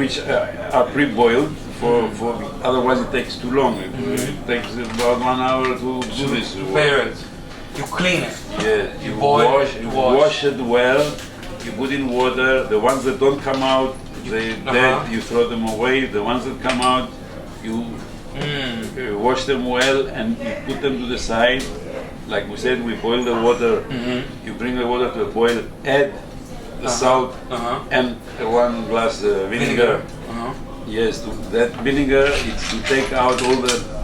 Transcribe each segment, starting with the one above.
which are pre-boiled for otherwise it takes too long. It takes about 1 hour to do this. Prepare it. You clean it. Yeah, You boil it, you wash it well. You put in water. The ones that don't come out, they dead. You throw them away. The ones that come out, you wash them well and you put them to the side. Like we said, we boil the water. You bring the water to a boil. Add the salt and 1 glass vinegar. Yes, that vinegar is to take out all the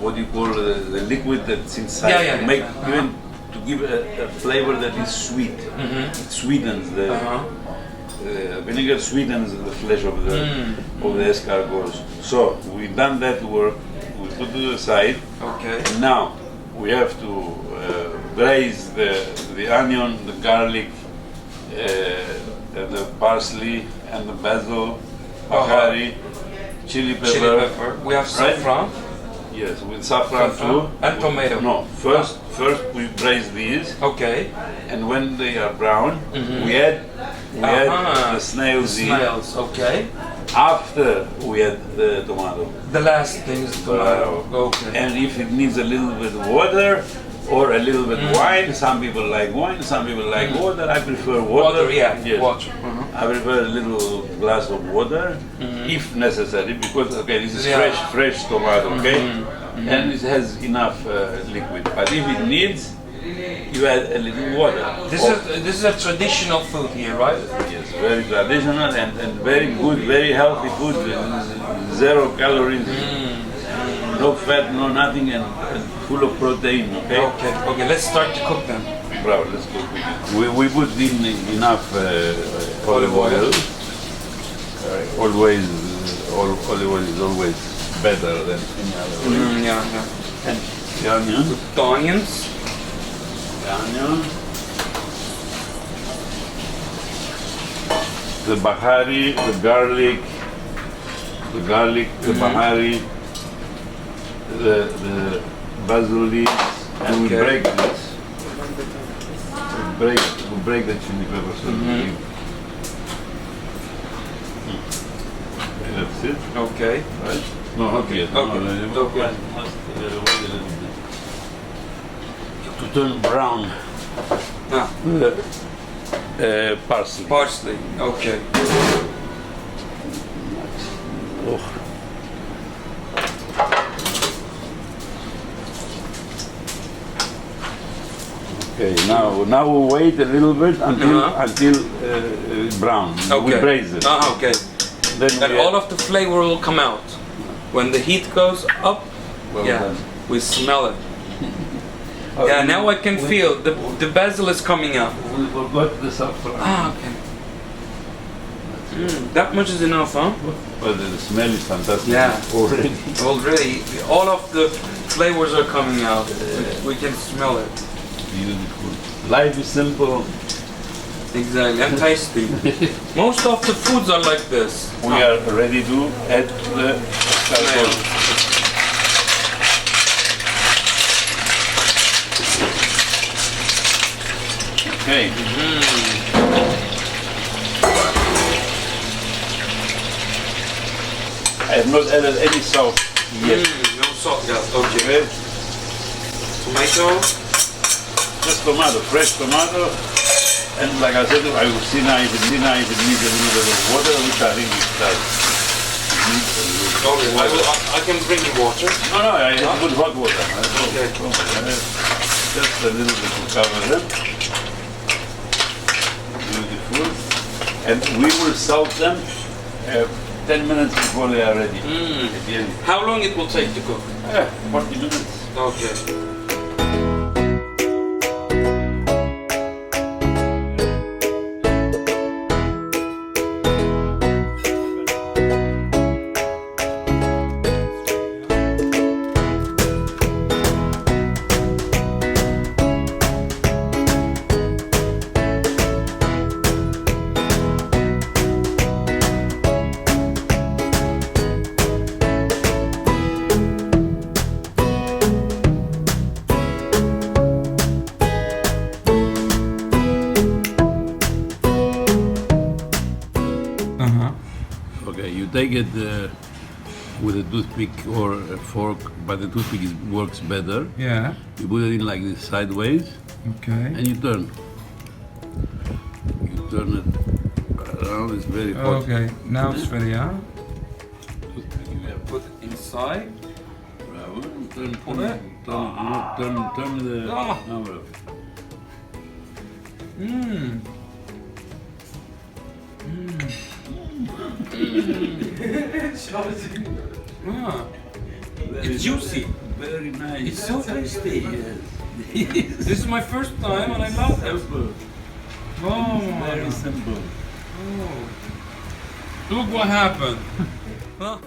what you call the liquid that's inside. To make even to give a flavor that is sweet. It sweetens the vinegar sweetens the flesh of the escargots. So we've done that work. We put to the side. Okay. And now we have to braise the onion, the garlic, the parsley, and the basil, bahari, chili pepper. We have saffron. Yes, with saffron too. And tomato. No, first we braise these. Okay. And when they are brown, we add the snails in. Snails, okay. After we add the tomato. The last thing is tomato. Okay. And if it needs a little bit of water or a little bit wine, some people like wine, some people like water. I prefer water. Yes. Water. I prefer a little glass of water, if necessary, because this is fresh tomato, and it has enough liquid. But if it needs, you add a little water. This is a traditional food here, right? Yes, very traditional and very good, very healthy food. 0 calories, no fat, no nothing, and full of protein. Okay. Let's start to cook them. Bravo, let's cook it. We put in enough olive oil. Always, olive oil is always better than any other oil. And the onion. The onions. The onion. The bahari, the garlic, the bahari, the basil leaves, and we break this. We break the chili pepper so that's it. Okay. Right? No, not yet. Okay. To turn brown. Parsley. Parsley. Okay. Okay, now we wait a little bit until brown. Okay. We braise it. Okay. Then all of the flavor will come out. When the heat goes up, we smell it. Now I can feel the basil is coming out. We forgot the saffron. Okay. That much is enough, huh? But the smell is fantastic. Yeah. Already. All of the flavors are coming out. We can smell it. Beautiful. Life is simple. Exactly, and tasty. Most of the foods are like this. We are ready to add the escargot. Okay. I have not added any salt yet. No salt yet. Okay. Tomato. Just tomato, fresh tomato. And like I said, I will see now if it needs a little bit of water, which I think it does. Okay, I can bring you water. No, I have good hot water. Okay. Just a little bit to cover them. Beautiful. And we will salt them 10 minutes before they are ready. How long it will take to cook? 40 minutes. Okay. Okay, you take it with a toothpick or a fork, but the toothpick works better. Yeah. You put it in like this sideways, Okay. and you turn. You turn it around. It's very hot. Okay. Now it's ready, huh? Toothpick you have Put it inside. bravo. Turn Pull it. turn the Ah. envelope. Mmm. Ah, it's juicy. Very nice. It's so tasty. This is my first time and I love it. Simple. Oh, Very simple. oh. Look what happened. Huh?